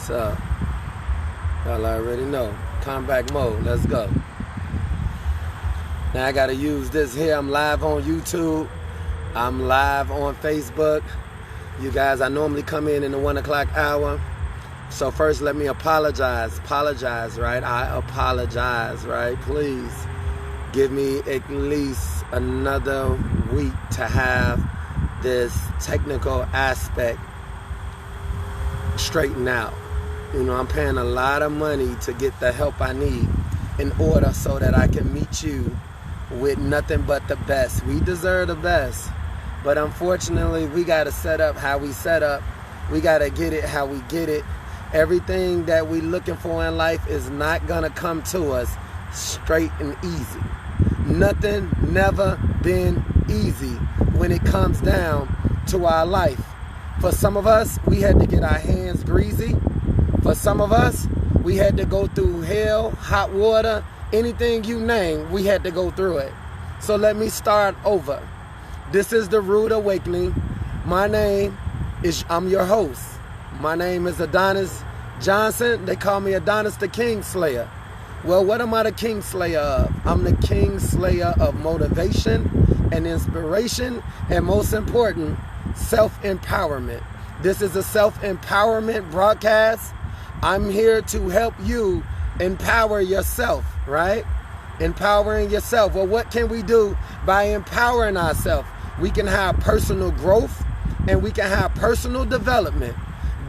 What's up? Y'all already know. Comeback mode. Let's go. Now I gotta use this here. I'm live on YouTube. I'm live on Facebook. You guys, I normally come in the 1 o'clock hour. So first let me apologize. Right? I apologize, right? Please give me at least another week to have this technical aspect straightened out. You know, I'm paying a lot of money to get the help I need in order so that I can meet you with nothing but the best. We deserve the best. But unfortunately, we got to set up how we set up. We got to get it how we get it. Everything that we looking for in life is not going to come to us straight and easy. Nothing never been easy when it comes down to our life. For some of us, we had to get our hands greasy. For some of us, we had to go through hell, hot water, anything you name, we had to go through it. So let me start over. This is the Rude Awakening. I'm your host. My name is Adonis Johnson. They call me Adonis the Kingslayer. Well, what am I the Kingslayer of? I'm the Kingslayer of motivation and inspiration, and most important, self-empowerment. This is a self-empowerment broadcast. I'm here to help you empower yourself, right? Empowering yourself. Well, what can we do by empowering ourselves? We can have personal growth and we can have personal development.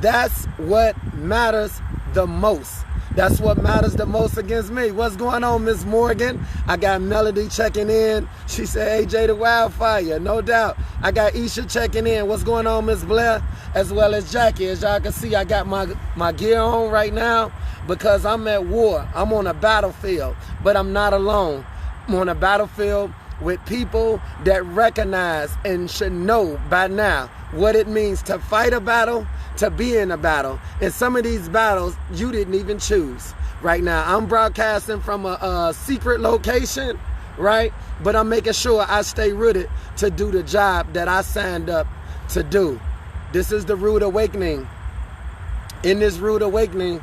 That's what matters the most. That's what matters the most against me. What's going on, Miss Morgan? I got Melody checking in. She said, AJ the Wildfire. No doubt. I got Isha checking in. What's going on, Miss Blair? As well as Jackie. As y'all can see, I got my gear on right now because I'm at war. I'm on a battlefield, but I'm not alone. I'm on a battlefield with people that recognize and should know by now what it means to fight a battle, to be in a battle. And some of these battles you didn't even choose. Right now, I'm broadcasting from a secret location, right? But I'm making sure I stay rooted to do the job that I signed up to do. This is the Rude Awakening. In this Rude Awakening,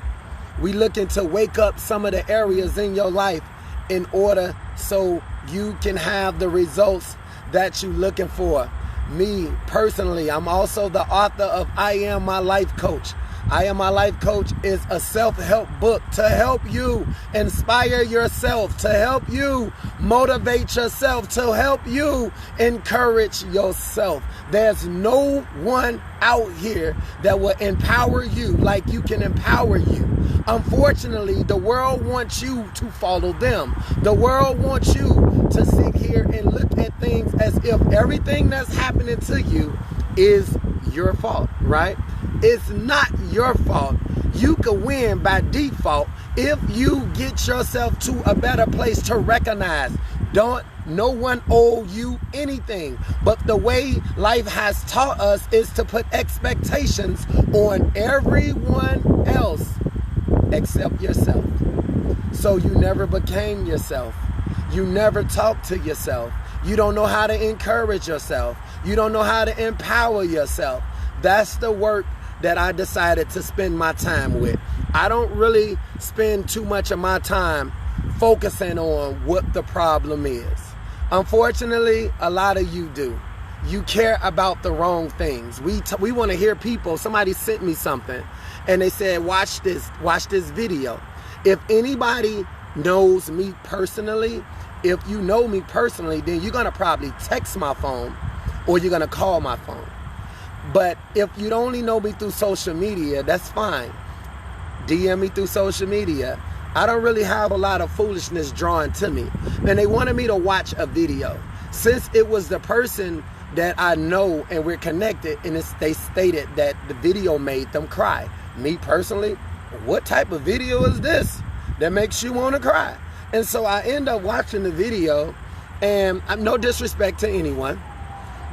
we looking to wake up some of the areas in your life in order so you can have the results that you're looking for. Me, personally, I'm also the author of I Am My Life Coach. I Am My Life Coach is a self-help book to help you inspire yourself, to help you motivate yourself, to help you encourage yourself. There's no one out here that will empower you like you can empower you. Unfortunately, the world wants you to follow them. The world wants you to sit here and look at things as if everything that's happening to you is your fault, right? It's not your fault. You can win by default if you get yourself to a better place to recognize. No one owe you anything. But the way life has taught us is to put expectations on everyone else except yourself. So you never became yourself. You never talk to yourself. You don't know how to encourage yourself. You don't know how to empower yourself. That's the work that I decided to spend my time with. I don't really spend too much of my time focusing on what the problem is. Unfortunately, a lot of you do. You care about the wrong things. We want to hear people. Somebody sent me something and they said, watch this video. If anybody knows me personally, if you know me personally, then you're going to probably text my phone or you're going to call my phone. But if you only know me through social media, that's fine. DM me through social media. I don't really have a lot of foolishness drawn to me. And they wanted me to watch a video. Since it was the person that I know and we're connected, and they stated that the video made them cry. Me personally, what type of video is this that makes you want to cry? And so I end up watching the video, and I'm no disrespect to anyone,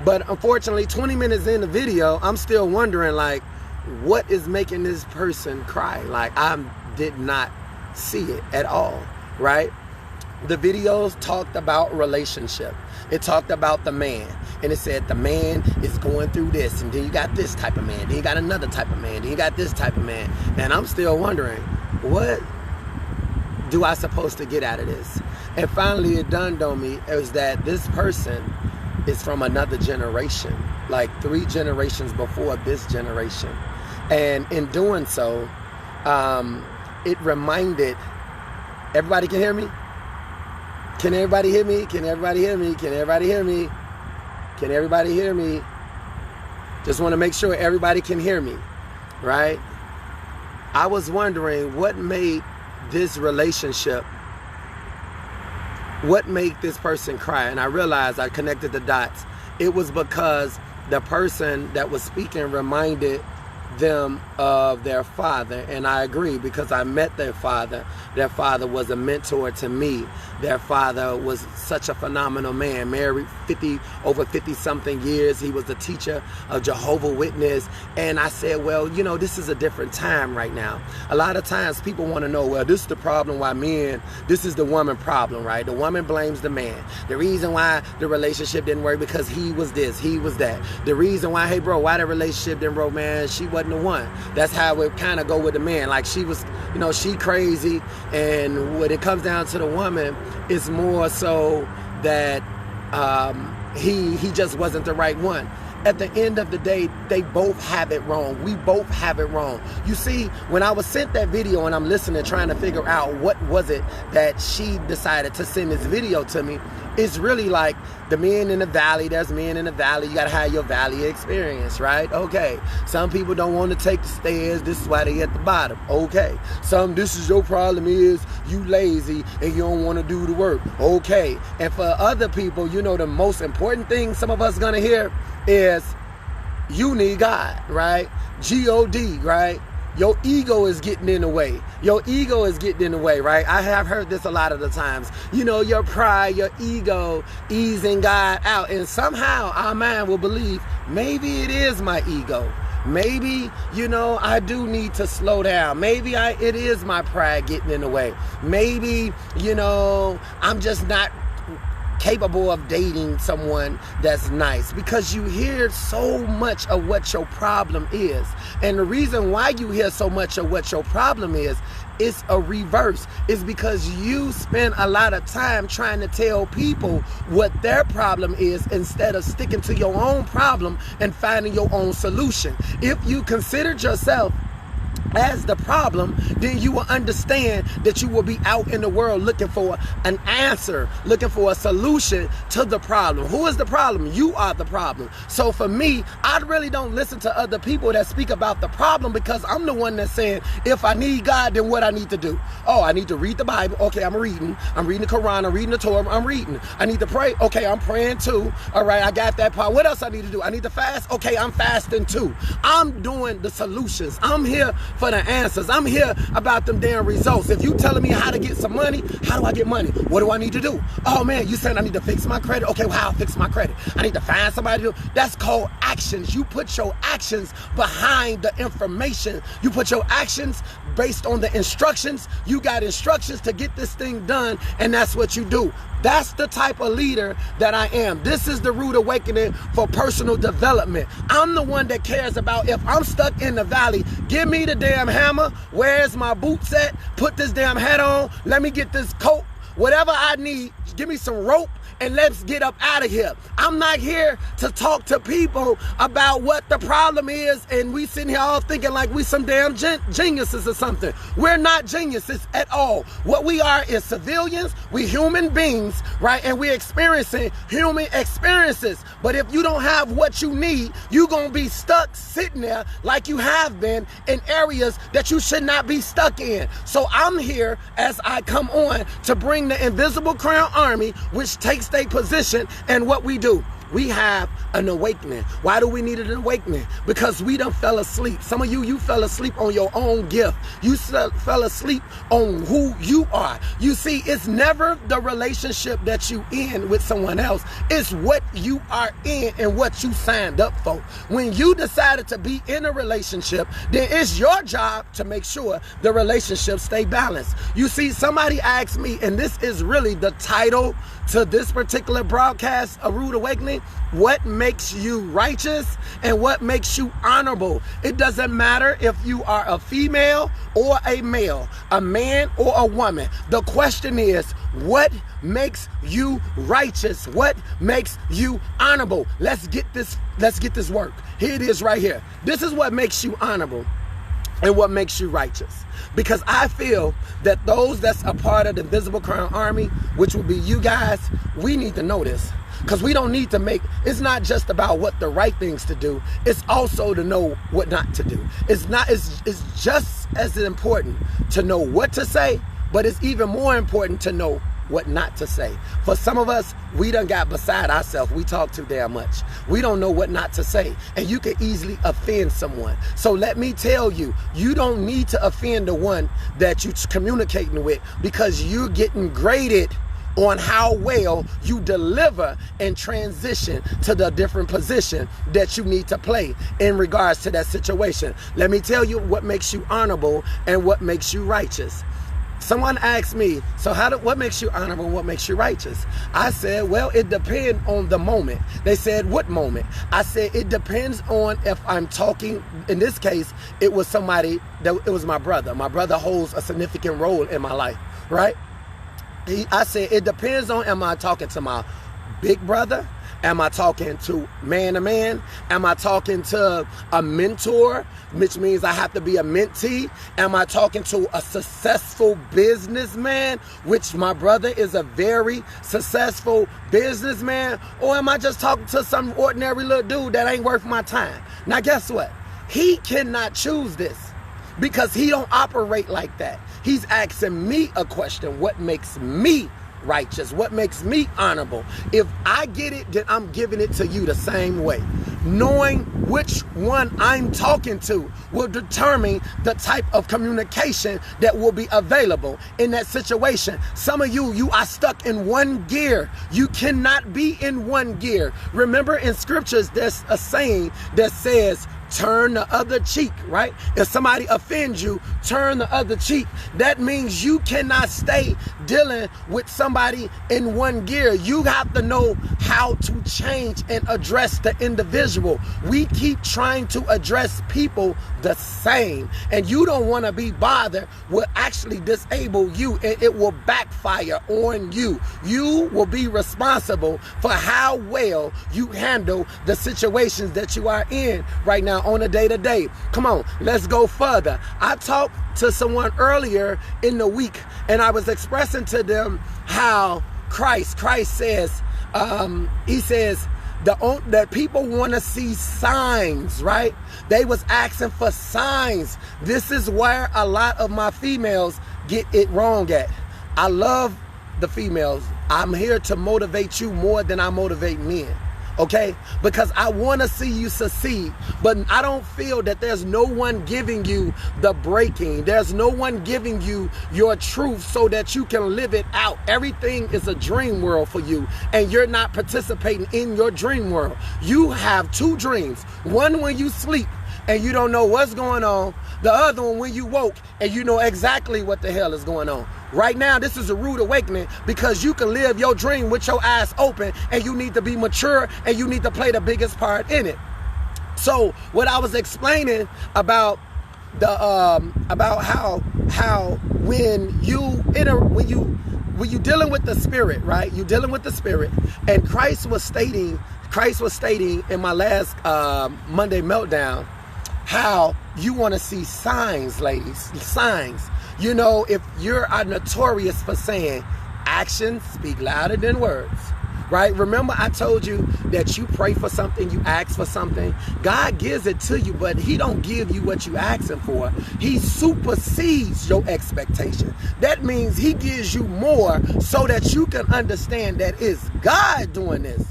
but unfortunately 20 minutes in the video, I'm still wondering, like, what is making this person cry? Like, I did not see it at all, right? The videos talked about relationship. It talked about the man. and it said the man is going through this, and then you got this type of man, then you got another type of man, then you got this type of man. And I'm still wondering, what do I supposed to get out of this? And finally it dawned on me is that this person is from another generation, like 3 generations before this generation. And in doing so, it reminded, everybody can hear me? Can everybody hear me? Can everybody hear me? Can everybody hear me? Can everybody hear me? Just want to make sure everybody can hear me, right? I was wondering what made this relationship, what made this person cry? And I realized, I connected the dots. It was because the person that was speaking reminded them of their father. And I agree, because I met their father. Their father was a mentor to me. Their father was such a phenomenal man, married over 50 something years. He was a teacher of Jehovah's Witness. And I said, well, you know, this is a different time right now. A lot of times people want to know, well, this is the problem why men, this is the woman problem, right? The woman blames the man. The reason why the relationship didn't work because he was this, he was that. The reason why, hey bro, why the relationship didn't work, man, she wasn't the one. That's how it kind of go with the man. Like she was, you know, she crazy. And when it comes down to the woman, it's more so that he just wasn't the right one. At the end of the day, they both have it wrong. We both have it wrong. You see, when I was sent that video and I'm listening, trying to figure out what was it that she decided to send this video to me, it's really like the men in the valley. There's men in the valley. You got to have your valley experience, right? Okay. Some people don't want to take the stairs. This is why they at the bottom. Okay. This is your problem is you lazy and you don't want to do the work. Okay. And for other people, you know, the most important thing some of us going to hear is you need God, right? G-O-D, right? Your ego is getting in the way. Your ego is getting in the way, right? I have heard this a lot of the times. You know, your pride, your ego, easing God out. And somehow our mind will believe, maybe it is my ego. Maybe, you know, I do need to slow down. Maybe it is my pride getting in the way. Maybe, you know, I'm just not capable of dating someone that's nice, because you hear so much of what your problem is. And the reason why you hear so much of what your problem is, it's a reverse. It's because you spend a lot of time trying to tell people what their problem is instead of sticking to your own problem and finding your own solution. If you considered yourself as the problem, then you will understand that you will be out in the world looking for an answer, looking for a solution to the problem. Who is the problem? You are the problem. So for me, I really don't listen to other people that speak about the problem, because I'm the one that's saying, if I need God, then what I need to do? Oh, I need to read the Bible. Okay, I'm reading the Quran, I'm reading the Torah, I'm reading. I need to pray. Okay, I'm praying too. All right, I got that part. What else I need to do? I need to fast. Okay, I'm fasting too. I'm doing the solutions. I'm here for the answers. I'm here about them damn results. If you telling me how to get some money, how do I get money? What do I need to do? Oh man, you saying I need to fix my credit? Okay, well, how I fix my credit? I need to find somebody to do. That's called actions. You put your actions behind the information. You put your actions based on the instructions. You got instructions to get this thing done, and that's what you do. That's the type of leader that I am. This is the Rude Awakening for personal development. I'm the one that cares about, if I'm stuck in the valley, give me the damn hammer. Where's my boots at? Put this damn hat on. Let me get this coat. Whatever I need, give me some rope and let's get up out of here. I'm not here to talk to people about what the problem is and we sitting here all thinking like we some damn geniuses or something. We're not geniuses at all. What we are is civilians. We human beings, right? And we're experiencing human experiences. But if you don't have what you need, you're going to be stuck sitting there like you have been in areas that you should not be stuck in. So I'm here as I come on to bring the Invisible Crown Army, which takes their position. And what we do, we have an awakening. Why do we need an awakening? Because we done fell asleep. Some of you fell asleep on your own gift. You fell asleep on who you are. You see, it's never the relationship that you in with someone else. It's what you are in and what you signed up for. When you decided to be in a relationship, then it's your job to make sure the relationship stay balanced. You see, somebody asked me, and this is really the title to this particular broadcast, A Rude Awakening. me? What makes you righteous and what makes you honorable? It doesn't matter if you are a female or a male, a man or a woman. The question is, what makes you righteous? What makes you honorable? Let's get this work. Here it is right here. This is what makes you honorable and what makes you righteous. Because I feel that those that's a part of the Invisible Crown Army, which would be you guys, we need to know this. Because we don't need to it's not just about what the right things to do. It's also to know what not to do. It's just as important to know what to say, but it's even more important to know what not to say. For some of us, we done got beside ourselves. We talk too damn much. We don't know what not to say. And you can easily offend someone. So let me tell you, you don't need to offend the one that you're communicating with, because you're getting graded on how well you deliver and transition to the different position that you need to play in regards to that situation. Let me tell you what makes you honorable and what makes you righteous. Someone asked me, so what makes you honorable and what makes you righteous? I said, well, it depends on the moment. They said, what moment? I said, it depends on if I'm talking. In this case, it was it was my brother. My brother holds a significant role in my life, right? I said, it depends on, am I talking to my big brother? Am I talking to man? Am I talking to a mentor, which means I have to be a mentee? Am I talking to a successful businessman, which my brother is a very successful businessman? Or am I just talking to some ordinary little dude that ain't worth my time? Now, guess what? He cannot choose this because he don't operate like that. He's asking me a question. What makes me righteous? What makes me honorable? If I get it, then I'm giving it to you the same way. Knowing which one I'm talking to will determine the type of communication that will be available in that situation. Some of you are stuck in one gear. You cannot be in one gear. Remember, in scriptures, there's a saying that says, turn the other cheek, right? If somebody offends you, turn the other cheek. That means you cannot stay dealing with somebody in one gear. You have to know how to change and address the individual. We keep trying to address people the same, and you don't want to be bothered will actually disable you, and it will backfire on you. You will be responsible for how well you handle the situations that you are in right now on a day-to-day. Come on, let's go further. I talked to someone earlier in the week, and I was expressing to them how Christ says, he says that people want to see signs, right? They was asking for signs. This is where a lot of my females get it wrong at. I love the females. I'm here to motivate you more than I motivate men. Okay? Because I want to see you succeed, but I don't feel that there's no one giving you the breaking. There's no one giving you your truth so that you can live it out. Everything is a dream world for you, and you're not participating in your dream world. You have two dreams. One when you sleep and you don't know what's going on. The other one when you woke and you know exactly what the hell is going on. Right now, this is a rude awakening because you can live your dream with your eyes open, and you need to be mature and you need to play the biggest part in it. So what I was explaining about about how when you dealing with the spirit, right? You dealing with the spirit, and Christ was stating in my last Monday meltdown how you want to see signs, ladies, signs. You know, if you're notorious for saying actions speak louder than words, right? Remember, I told you that you pray for something, you ask for something, God gives it to you, but he don't give you what you asking for. He supersedes your expectation. That means he gives you more so that you can understand that it's God doing this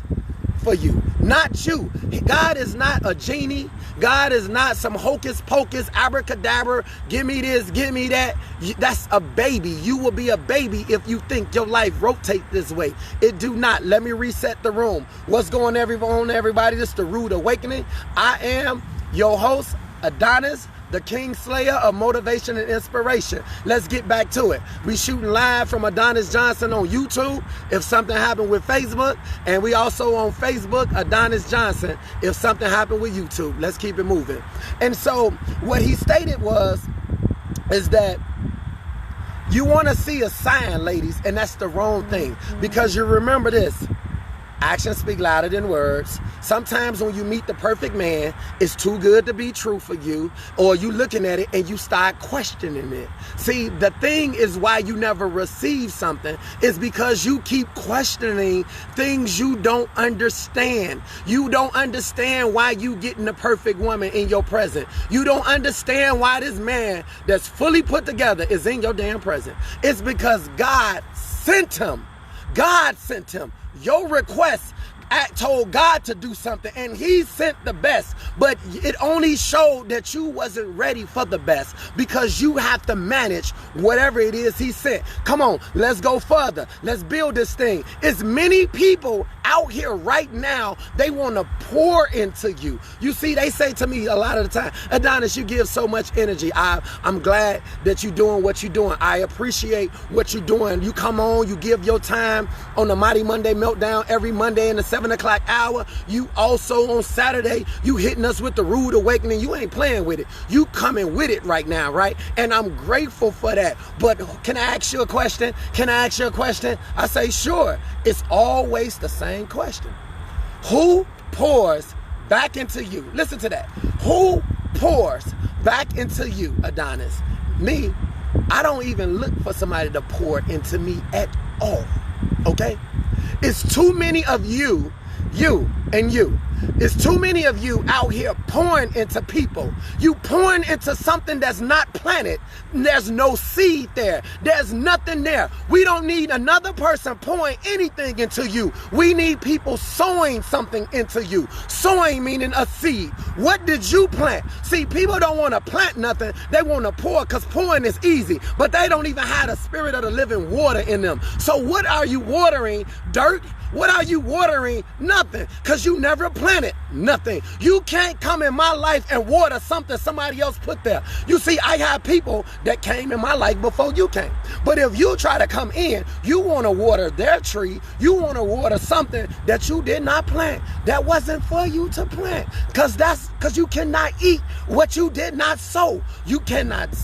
for you, not you. God is not a genie. God is not some hocus pocus, abracadabra, give me this, give me that. That's a baby. You will be a baby if you think your life rotates this way. It do not. Let me reset the room. What's going on, everybody? This is the Rude Awakening. I am your host, Adonis, the King Slayer of motivation and inspiration. Let's get back to it. We shooting live from Adonis Johnson on YouTube if something happened with Facebook, and we also on Facebook, Adonis Johnson, if something happened with YouTube. Let's keep it moving. And so what he stated is that you want to see a sign, ladies, and that's the wrong thing, because you remember this. Actions speak louder than words. Sometimes when you meet the perfect man, it's too good to be true for you, or you looking at it and you start questioning it. See, the thing is why you never receive something is because you keep questioning things you don't understand. You don't understand why you getting the perfect woman in your present. You don't understand why this man that's fully put together is in your damn present. It's because God sent him. God sent him. Your request told God to do something, and he sent the best, but it only showed that you wasn't ready for the best, because you have to manage whatever it is he sent. Come on, let's go further. Let's build this thing. It's many people out here right now, they want to pour into you. You see, they say to me a lot of the time, Adonis, you give so much energy. I'm glad that you're doing what you're doing. I appreciate what you're doing. You come on, you give your time on the Mighty Monday Meltdown every Monday in the 7 o'clock hour. You also on Saturday, you hitting us with the Rude Awakening. You ain't playing with it. You coming with it right now, right? And I'm grateful for that. But can I ask you a question? Can I ask you a question? I say, sure. It's always the same question. Who pours back into you? Listen to that. Who pours back into you, Adonis? Me. I don't even look for somebody to pour into me at all. Okay? It's too many of you and you. It's too many of you out here pouring into people. You pouring into something that's not planted. There's no seed there. There's nothing there. We don't need another person pouring anything into you. We need people sowing something into you. Sowing meaning a seed. What did you plant? See, people don't want to plant nothing. They want to pour, because pouring is easy, but they don't even have the spirit of the living water in them. So what are you watering? Dirt? What are you watering? Nothing, because you never planted nothing. You can't come in my life and water something somebody else put there. You see, I have people that came in my life before you came. But if you try to come in, you want to water their tree. You want to water something that you did not plant. That wasn't for you to plant, because you cannot eat what you did not sow. You did not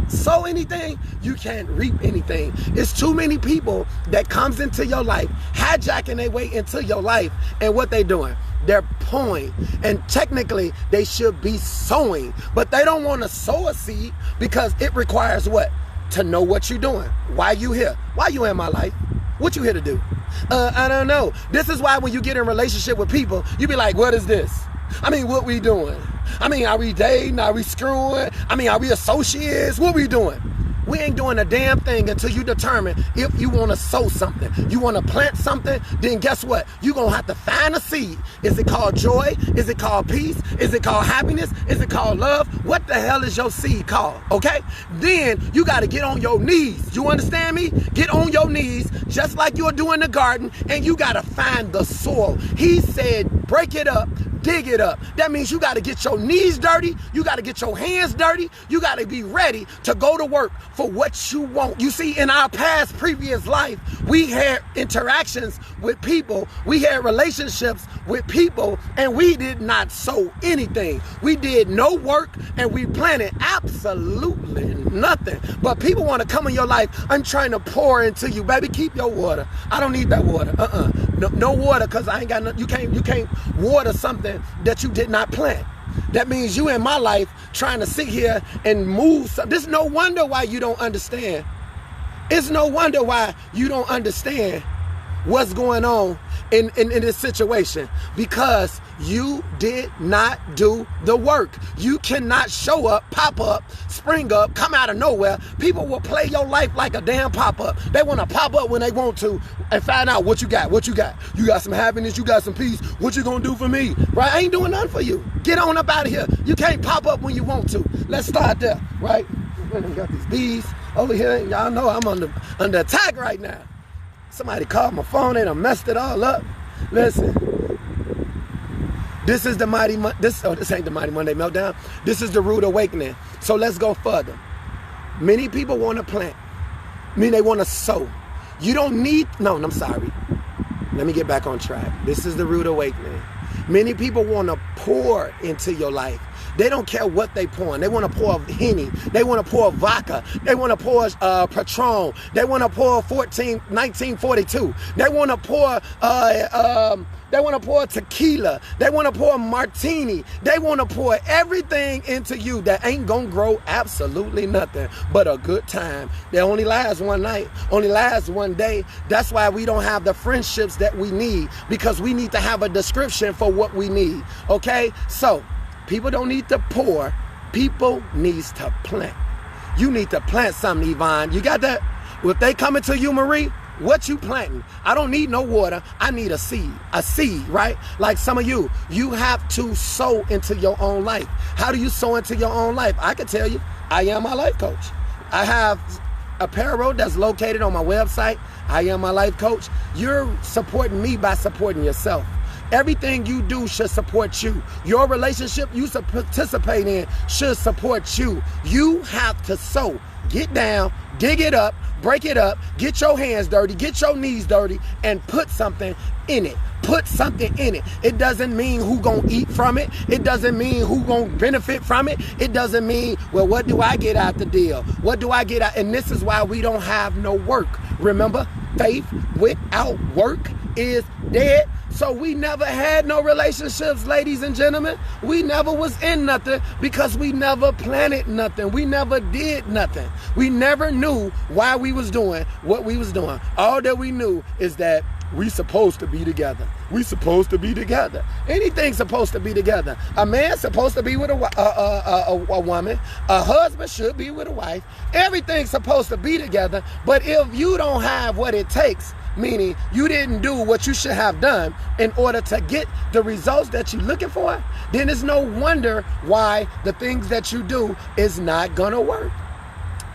sow anything. You can't reap anything. It's too many people that comes into your life, hijacking their way into your life, and what they doing? They're pouring, and technically they should be sowing, but they don't want to sow a seed because it requires what? To know what you're doing. Why you here? Why you in my life? What you here to do? I don't know. This is why when you get in a relationship with people, you be like, what is this? I mean, what we doing? I mean, are we dating? Are we screwing? I mean, are we associates? What we doing? We ain't doing a damn thing until you determine if you want to sow something. You want to plant something, then guess what? You're going to have to find a seed. Is it called joy? Is it called peace? Is it called happiness? Is it called love? What the hell is your seed called? Okay? Then you got to get on your knees. You understand me? Get on your knees, just like you're doing the garden, and you got to find the soil. He said, break it up. Dig it up. That means you got to get your knees dirty. You got to get your hands dirty. You got to be ready to go to work for what you want. You see, in our past, previous life, we had interactions with people. We had relationships with people, and we did not sow anything. We did no work, and we planted absolutely nothing. But people want to come in your life. I'm trying to pour into you. Baby, keep your water. I don't need that water. No water, because I ain't got no, you can't water something that you did not plant. That means you in my life trying to sit here and move something. There's no wonder why you don't understand. It's no wonder why you don't understand what's going on in this situation, because you did not do the work. You cannot show up, pop up, spring up, come out of nowhere. People will play your life like a damn pop-up. They want to pop up when they want to and find out what you got. You got some happiness, you got some peace. What you gonna do for me? Right? I ain't doing nothing for you. Get on up out of here. You can't pop up when you want to. Let's start there, right? We got these bees over here. Y'all know I'm under attack right now. Somebody called my phone, they done messed it all up. Listen, This is the this ain't the Mighty Monday Meltdown. This is the Rude Awakening. So let's go further. Many people want to plant. They want to sow. You don't need, no, I'm sorry. Let me get back on track. This is the Rude Awakening. Many people want to pour into your life. They don't care what they pouring. They want to pour Henny. They want to pour vodka. They want to pour Patron. They want to pour 1942. They want to pour tequila. They want to pour martini. They want to pour everything into you that ain't gonna grow absolutely nothing but a good time. They only last one night, only last one day. That's why we don't have the friendships that we need, because we need to have a description for what we need. Okay, so people don't need to pour. People needs to plant. You need to plant something, Yvonne. You got that? If they coming to you, Marie, what you planting? I don't need no water. I need a seed, right? Like some of you have to sow into your own life. How do you sow into your own life? I can tell you, I am my life coach. I have apparel that's located on my website. I am my life coach. You're supporting me by supporting yourself. Everything you do should support you. Your relationship you participate in should support you. You have to sow. Get down, dig it up, break it up, get your hands dirty, get your knees dirty, and put something in it. Put something in it. It doesn't mean who gonna eat from it. It doesn't mean who gonna benefit from it. It doesn't mean, well, what do I get out the deal? What do I get out? And this is why we don't have no work. Remember, faith without work is dead. So we never had no relationships, ladies and gentlemen. We never was in nothing because we never planted nothing. We never did nothing. We never knew why we was doing what we was doing. All that we knew is that we supposed to be together. We supposed to be together. Anything's supposed to be together. A man's supposed to be with a woman. A husband should be with a wife. Everything's supposed to be together. But if you don't have what it takes, meaning you didn't do what you should have done in order to get the results that you're looking for, then it's no wonder why the things that you do is not gonna work.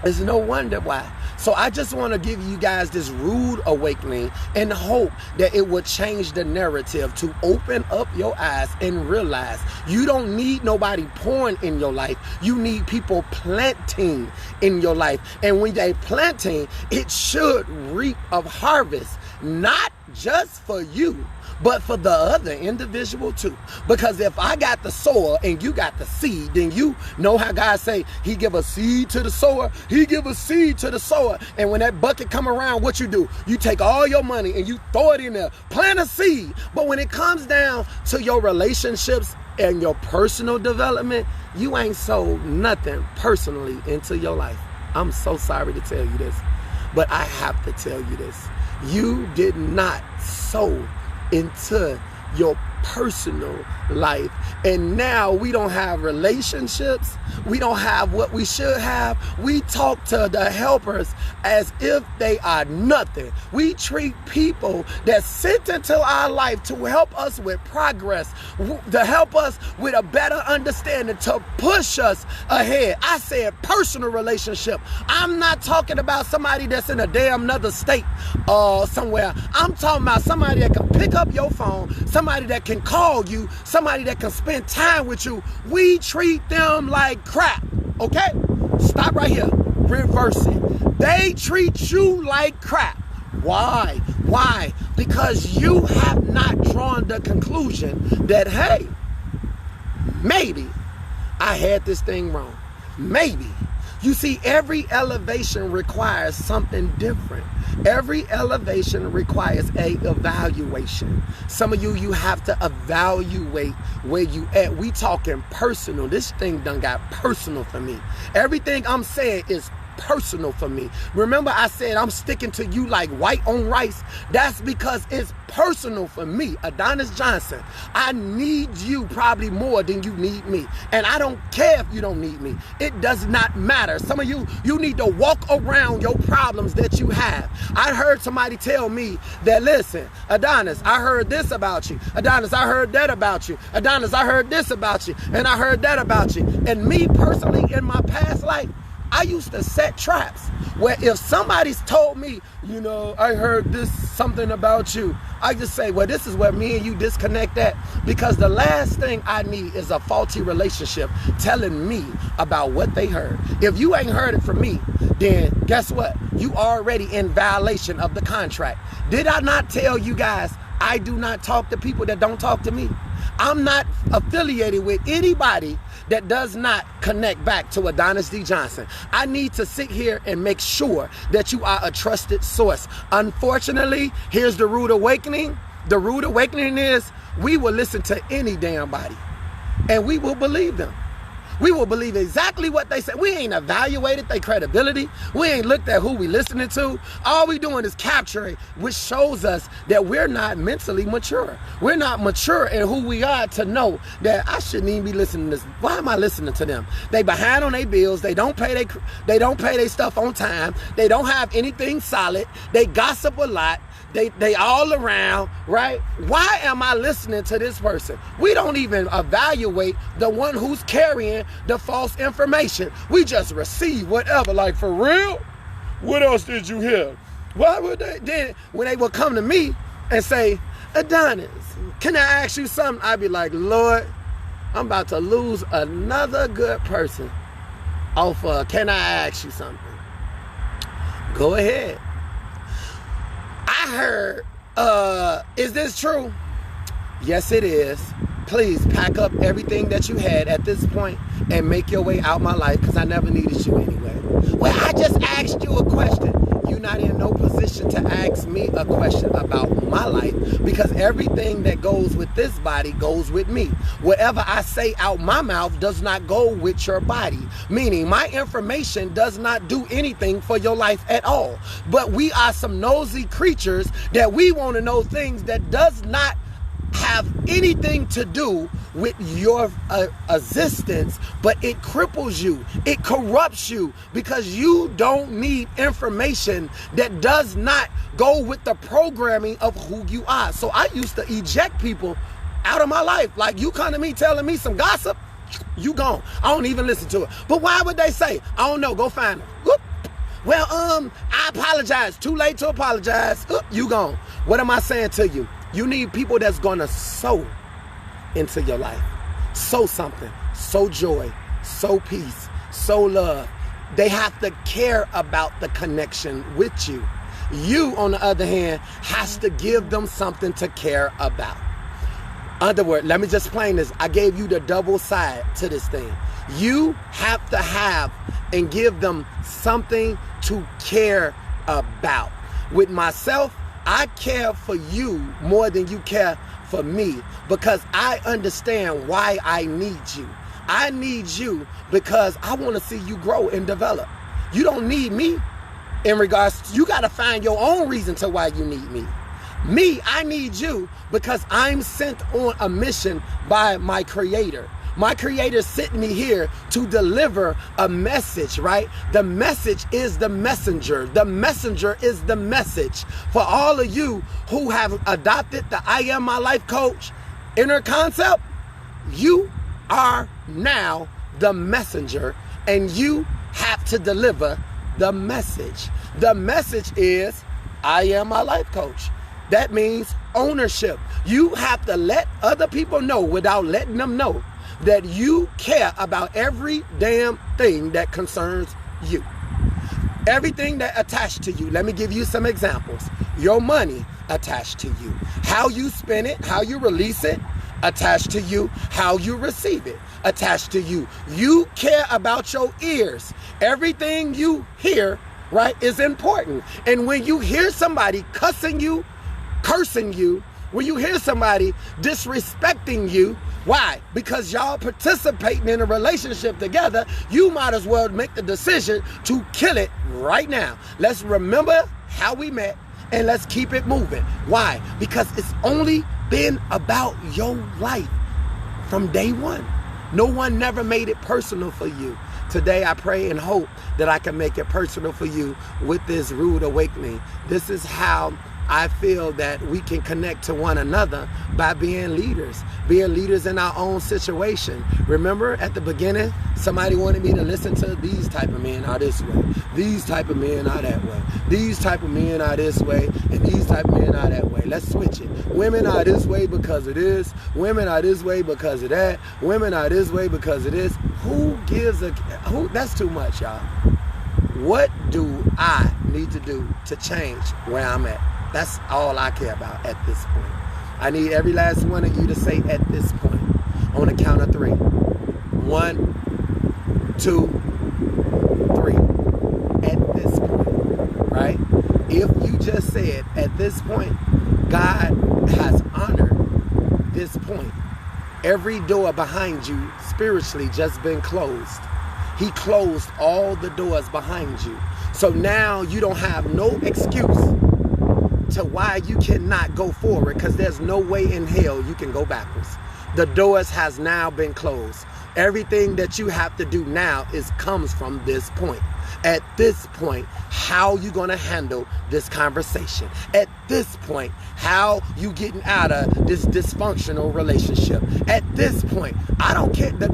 There's no wonder why. So I just want to give you guys this rude awakening and hope that it will change the narrative to open up your eyes and realize you don't need nobody pouring in your life. You need people planting in your life. And when they planting, it should reap a harvest, not just for you, but for the other individual too. Because if I got the soil and you got the seed, then you know how God say he give a seed to the sower, he give a seed to the sower. And when that bucket come around, what you do? You take all your money and you throw it in there, plant a seed. But when it comes down to your relationships and your personal development, you ain't sold nothing personally into your life. I'm so sorry to tell you this, but I have to tell you this. You did not sow into your personal life. And now we don't have relationships. We don't have what we should have. We talk to the helpers as if they are nothing. We treat people that sit into our life to help us with progress, to help us with a better understanding, to push us ahead. I said personal relationship. I'm not talking about somebody that's in a damn another state somewhere. I'm talking about somebody that can pick up your phone, somebody that can call you, somebody that can spend time with you. We treat them like crap, okay? Stop right here. Reverse it. They treat you like crap. Why? Why? Because you have not drawn the conclusion that, hey, maybe I had this thing wrong. Maybe. You see, every elevation requires something different. Every elevation requires a evaluation. Some of you have to evaluate where you at. We talking personal. This thing done got personal for me. Everything I'm saying is personal for me. Remember I said I'm sticking to you like white on rice? That's because it's personal for me. Adonis Johnson, I need you probably more than you need me. And I don't care if you don't need me. It does not matter. Some of you need to walk around your problems that you have. I heard somebody tell me that, listen, Adonis, I heard this about you. Adonis, I heard that about you. Adonis, I heard this about you. And I heard that about you. And me personally, in my past life, I used to set traps where if somebody's told me, you know, I heard this something about you, I just say, well, this is where me and you disconnect at, because the last thing I need is a faulty relationship telling me about what they heard. If you ain't heard it from me, then guess what? You already in violation of the contract. Did I not tell you guys I do not talk to people that don't talk to me? I'm not affiliated with anybody that does not connect back to Adonis D. Johnson. I need to sit here and make sure that you are a trusted source. Unfortunately, here's the rude awakening. The rude awakening is we will listen to any damn body and we will believe them. We will believe exactly what they say. We ain't evaluated their credibility. We ain't looked at who we listening to. All we doing is capturing, which shows us that we're not mentally mature. We're not mature in who we are to know that I shouldn't even be listening to this. Why am I listening to them? They behind on their bills. They don't pay their stuff on time. They don't have anything solid. They gossip a lot. They all around, right? Why am I listening to this person? We don't even evaluate the one who's carrying the false information. We just receive whatever, like, for real? What else did you hear? Why would they, then when they would come to me and say, Adonis, can I ask you something? I'd be like, Lord, I'm about to lose another good person off of, can I ask you something? Go ahead. I heard, is this true? Yes, it is. Please pack up everything that you had at this point and make your way out my life, because I never needed you anyway. Well, I just asked you a question. You're not in no position to ask me a question about my life, because everything that goes with this body goes with me. Whatever I say out my mouth does not go with your body, meaning my information does not do anything for your life at all. But we are some nosy creatures that we want to know things that does not have anything to do with your existence, but it cripples you, it corrupts you, because you don't need information that does not go with the programming of who you are. So I used to eject people out of my life. Like, you come to me telling me some gossip, you gone. I don't even listen to it. But why would they say? I don't know, go find them. Whoop. Well, I apologize. Too late to apologize. You gone. What am I saying to you? You need people that's gonna sow into your life. Sow something. Sow joy. Sow peace. Sow love. They have to care about the connection with you. You, on the other hand, has to give them something to care about. Other word, let me just explain this. I gave you the double side to this thing. You have to have and give them something to care about. With myself, I care for you more than you care for me, because I understand why I need you. I need you because I want to see you grow and develop. You don't need me in regards to, you got to find your own reason to why you need me. Me, I need you because I'm sent on a mission by my Creator. My Creator sent me here to deliver a message, right? The message is the messenger. The messenger is the message. For all of you who have adopted the I Am My Life Coach inner concept, you are now the messenger, and you have to deliver the message. The message is, I am my life coach. That means ownership. You have to let other people know without letting them know that you care about every damn thing that concerns you. Everything that attached to you. Let me give you some examples. Your money attached to you. How you spend it, how you release it, attached to you. How you receive it, attached to you. You care about your ears. Everything you hear, right, is important. And when you hear somebody cussing you, cursing you, when you hear somebody disrespecting you, why? Because y'all participating in a relationship together, you might as well make the decision to kill it right now. Let's remember how we met and let's keep it moving. Why? Because it's only been about your life from day one. No one never made it personal for you. Today I pray and hope that I can make it personal for you with this rude awakening. This is how I feel that we can connect to one another by being leaders in our own situation. Remember at the beginning, somebody wanted me to listen to these type of men are this way, these type of men are that way, these type of men are this way, and these type of men are that way. Let's switch it. Women are this way because of this, women are this way because of that, women are this way because of this. Who gives a, who? That's too much, y'all. What do I need to do to change where I'm at? That's all I care about at this point. I need every last one of you to say at this point, on the count of 3. 1, 2, 3. At this point, right? If you just said at this point, God has honored this point. Every door behind you spiritually just been closed. He closed all the doors behind you. So now you don't have no excuse to why you cannot go forward, because there's no way in hell you can go backwards. The doors has now been closed. Everything that you have to do now comes from this point. At this point, how you gonna handle this conversation? At this point, how you getting out of this dysfunctional relationship? At this point, I don't care. The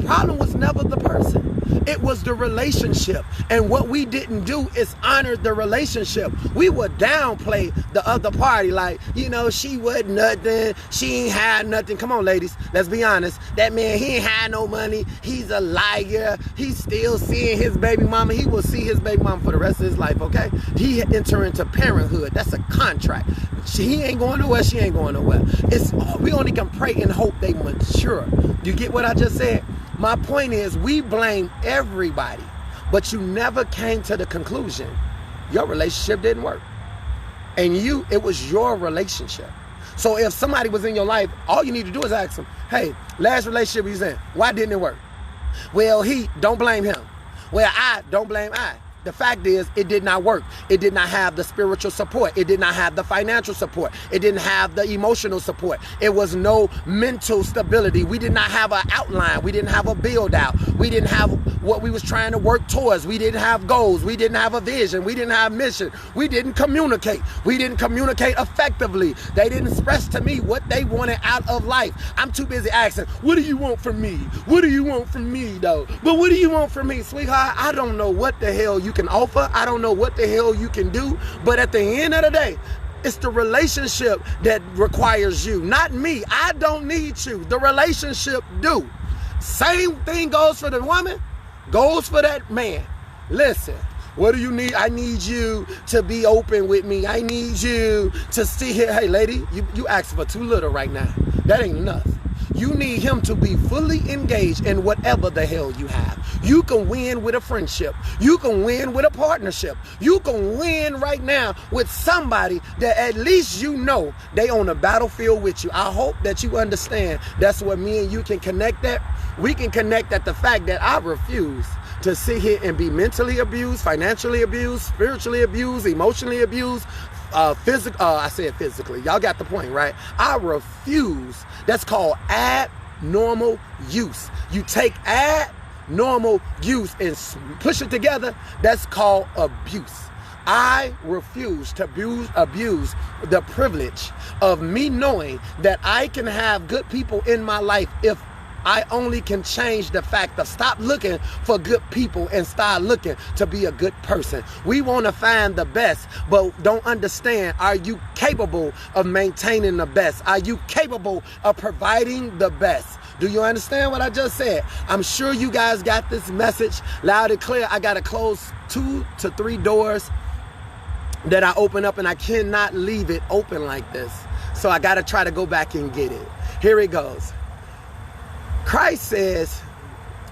problem was never the person. It was the relationship. And what we didn't do is honor the relationship. We would downplay the other party like, you know, she wasn't nothing. She ain't had nothing. Come on, ladies. Let's be honest. That man, he ain't had no money. He's a liar. He's still seeing his baby mama. He will see his baby mama for the rest of his life, okay? He enter into parenthood. That's a contract. He ain't going nowhere. She ain't going nowhere. We only can pray and hope they mature. You get what I just said? My point is, we blame everybody, but you never came to the conclusion your relationship didn't work. And it was your relationship. So if somebody was in your life, all you need to do is ask them, hey, last relationship you was in, why didn't it work? Well, don't blame him. Well, don't blame I. The fact is, it did not work. It did not have the spiritual support. It did not have the financial support. It didn't have the emotional support. It was no mental stability. We did not have an outline. We didn't have a build out. We didn't have what we was trying to work towards. We didn't have goals. We didn't have a vision. We didn't have mission. We didn't communicate. We didn't communicate effectively. They didn't express to me what they wanted out of life. I'm too busy asking, what do you want from me? What do you want from me, though? But what do you want from me, sweetheart? I don't know what the hell you can offer. I don't know what the hell you can do. But at the end of the day, it's the relationship that requires you, not me. I don't need you. The relationship do. Same thing goes for the woman, goes for that man. Listen, what do you need? I need you to be open with me. I need you to see here. Hey, lady, you asking for too little right now. That ain't enough. You need him to be fully engaged in whatever the hell you have. You can win with a friendship. You can win with a partnership. You can win right now with somebody that at least you know they on the battlefield with you. I hope that you understand that's what me and you can connect at. We can connect at the fact that I refuse to sit here and be mentally abused, financially abused, spiritually abused, emotionally abused, I said physically. Y'all got the point, right? I refuse. That's called abnormal use. You take abnormal use and push it together. That's called abuse. I refuse to abuse the privilege of me knowing that I can have good people in my life if I only can change the fact of stop looking for good people and start looking to be a good person. We want to find the best, but don't understand, are you capable of maintaining the best? Are you capable of providing the best? Do you understand what I just said? I'm sure you guys got this message loud and clear. I got to close 2 to 3 doors that I open up, and I cannot leave it open like this. So I got to try to go back and get it. Here it goes. Christ says,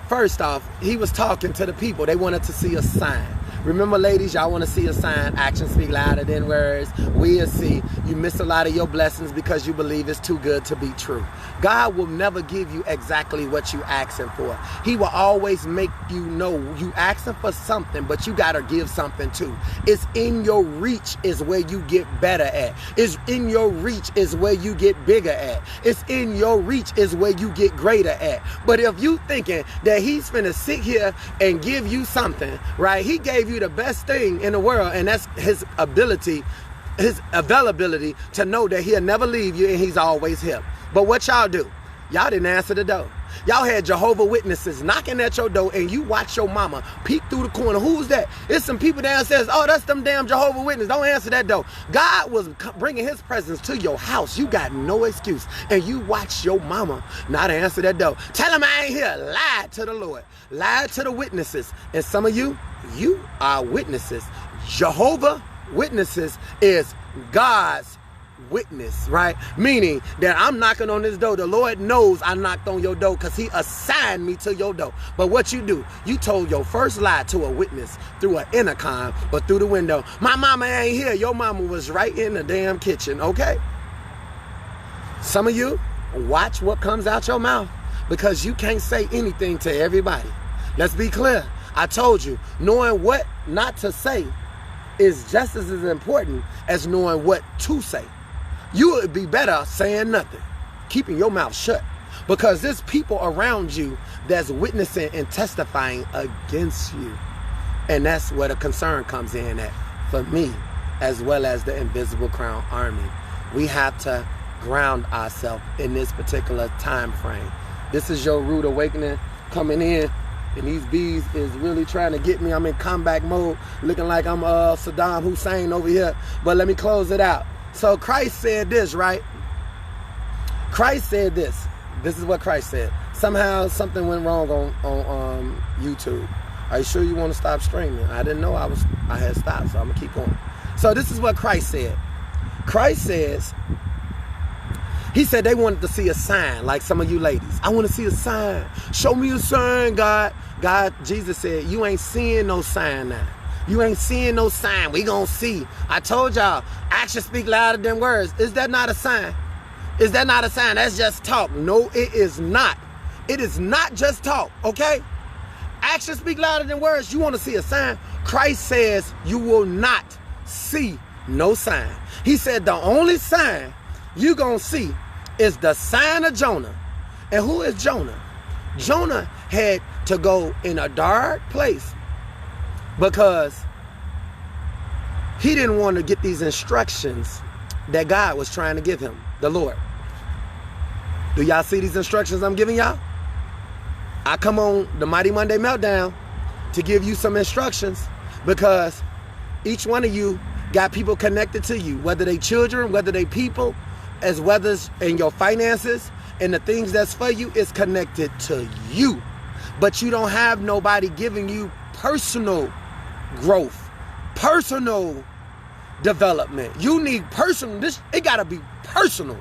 first off, he was talking to the people. They wanted to see a sign. Remember, ladies, y'all want to see a sign. Actions speak louder than words. We'll see. You miss a lot of your blessings because you believe it's too good to be true. God will never give you exactly what you asking for. He will always make you know you asking for something, but you got to give something too. It's in your reach is where you get better at. It's in your reach is where you get bigger at. It's in your reach is where you get greater at. But if you thinking that he's finna sit here and give you something, right? He gave you the best thing in the world, and that's his ability his availability to know that he'll never leave you and he's always here. But what y'all do? Y'all didn't answer the door. Y'all had Jehovah Witnesses knocking at your door and you watch your mama peek through the corner. Who's that? It's some people downstairs. Oh, that's them damn Jehovah Witnesses. Don't answer that door. God was bringing his presence to your house. You got no excuse. And you watch your mama not answer that door. Tell him I ain't here. Lie to the Lord. Lie to the witnesses. And some of you are witnesses. Jehovah Witnesses is God's witness, right? Meaning that I'm knocking on this door. The Lord knows I knocked on your door because he assigned me to your door. But what you do, you told your first lie to a witness through an intercom or through the window. My mama ain't here. Your mama was right in the damn kitchen, okay? Some of you, watch what comes out your mouth because you can't say anything to everybody. Let's be clear. I told you, knowing what not to say is just as important as knowing what to say. You would be better saying nothing, keeping your mouth shut, because there's people around you that's witnessing and testifying against you. And that's where the concern comes in at for me, as well as the Invisible Crown Army. We have to ground ourselves in this particular time frame. This is your rude awakening coming in, and these bees is really trying to get me. I'm in combat mode, looking like I'm Saddam Hussein over here. But let me close it out. So Christ said this, right? Christ said this. This is what Christ said. Somehow something went wrong on YouTube. Are you sure you want to stop streaming? I didn't know I had stopped, so I'm gonna keep going. So this is what Christ said. Christ says, he said they wanted to see a sign, like some of you ladies. I want to see a sign. Show me a sign, God. Jesus said, you ain't seeing no sign now. You ain't seeing no sign. We gonna see. I told y'all, actions speak louder than words. Is that not a sign? Is that not a sign? That's just talk. No, it is not. It is not just talk, okay? Actions speak louder than words. You want to see a sign? Christ says you will not see no sign. He said the only sign you gonna see is the sign of Jonah. And who is Jonah? Jonah had to go in a dark place because he didn't want to get these instructions that God was trying to give him, the Lord. Do y'all see these instructions I'm giving y'all? I come on the Mighty Monday Meltdown to give you some instructions because each one of you got people connected to you, whether they children, whether they people, as whether it's in your finances, and the things that's for you is connected to you. But you don't have nobody giving you personal growth, personal development. You need personal, it gotta be personal.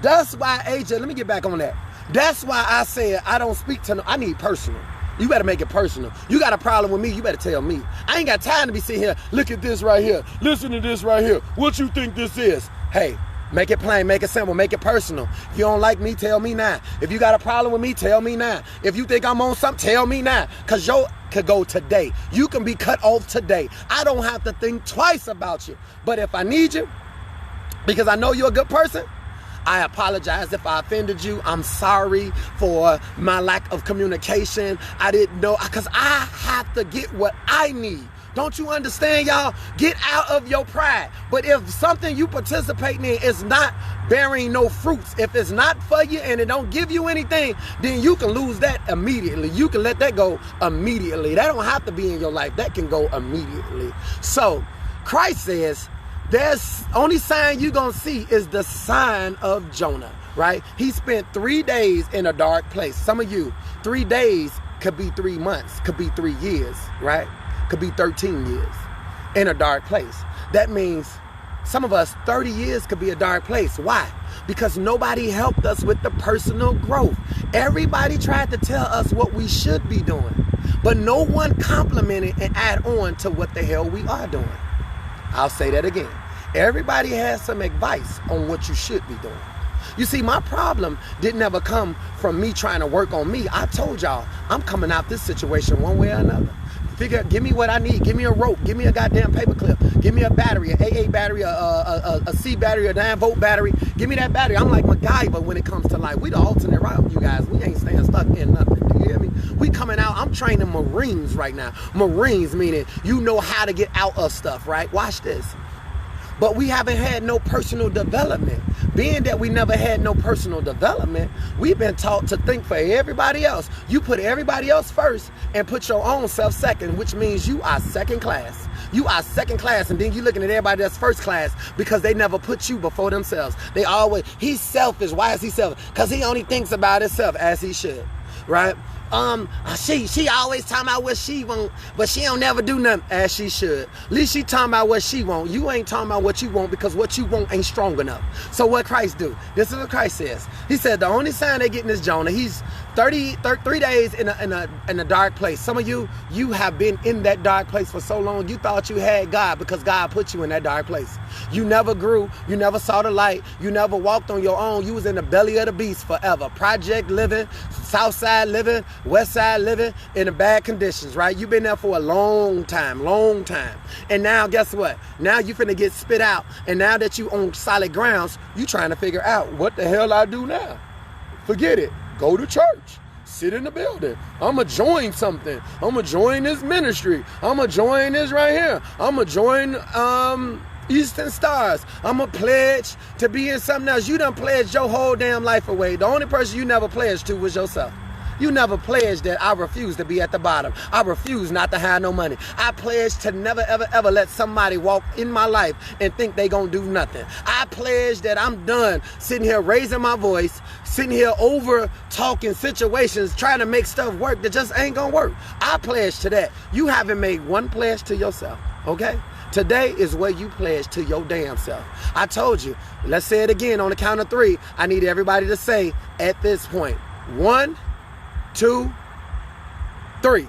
That's why, AJ, let me get back on that. That's why I said I don't speak to no, I need personal. You better make it personal. You got a problem with me, you better tell me. I ain't got time to be sitting here, look at this right here, listen to this right here. What you think this is? Hey, make it plain, make it simple, make it personal. If you don't like me, tell me now. If you got a problem with me, tell me now. If you think I'm on something, tell me now. Because yo could go today. You can be cut off today. I don't have to think twice about you. But if I need you, because I know you're a good person, I apologize if I offended you. I'm sorry for my lack of communication. I didn't know, because I have to get what I need. Don't you understand, y'all? Get out of your pride. But if something you participating in is not bearing no fruits, if it's not for you and it don't give you anything, then you can lose that immediately. You can let that go immediately. That don't have to be in your life. That can go immediately. So Christ says, there's only sign you're going to see is the sign of Jonah, right? He spent 3 days in a dark place. Some of you, 3 days could be 3 months, could be 3 years, right? Could be 13 years in a dark place. That means some of us, 30 years could be a dark place. Why? Because nobody helped us with the personal growth. Everybody tried to tell us what we should be doing, but no one complimented and add on to what the hell we are doing. I'll say that again. Everybody has some advice on what you should be doing. You see, my problem didn't ever come from me trying to work on me. I told y'all, I'm coming out this situation one way or another. Give me what I need. Give me a rope. Give me a goddamn paperclip. Give me a battery, an AA battery, a C battery, a 9-volt battery. Give me that battery. I'm like MacGyver when it comes to life. We the alternate route, you guys. We ain't staying stuck in nothing. Do you hear me? We coming out. I'm training Marines right now. Marines meaning you know how to get out of stuff, right? Watch this. But we haven't had no personal development. Being that we never had no personal development, we've been taught to think for everybody else. You put everybody else first and put your own self second, which means you are second class. You are second class, and then you looking at everybody that's first class because they never put you before themselves. They always, he's selfish. Why is he selfish? Because he only thinks about himself, as he should, right? She always talking about what she want, but she don't never do nothing, as she should. At least she talking about what she want. You ain't talking about what you want, because what you want ain't strong enough. So what Christ do? This is what Christ says. He said the only sign they getting is Jonah. He's 3 days in a dark place. Some of you have been in that dark place for so long, you thought you had God because God put you in that dark place. You never grew. You never saw the light. You never walked on your own. You was in the belly of the beast forever. Project living, south side living, west side living in the bad conditions, right? You've been there for a long time. And now guess what? Now you finna get spit out. And now that you on solid grounds, you trying to figure out what the hell I do now. Forget it. Go to church. Sit in the building. I'm going to join something. I'm going to join this ministry. I'm going to join this right here. I'm going to join Eastern Stars. I'm going to pledge to be in something else. You done pledged your whole damn life away. The only person you never pledged to was yourself. You never pledged that I refuse to be at the bottom. I refuse not to have no money. I pledged to never, ever, ever let somebody walk in my life and think they gonna do nothing. I pledged that I'm done sitting here raising my voice, sitting here over talking situations, trying to make stuff work that just ain't gonna work. I pledged to that. You haven't made one pledge to yourself, okay? Today is where you pledge to your damn self. I told you, let's say it again on the count of 3. I need everybody to say at this point, 1, 2, 3.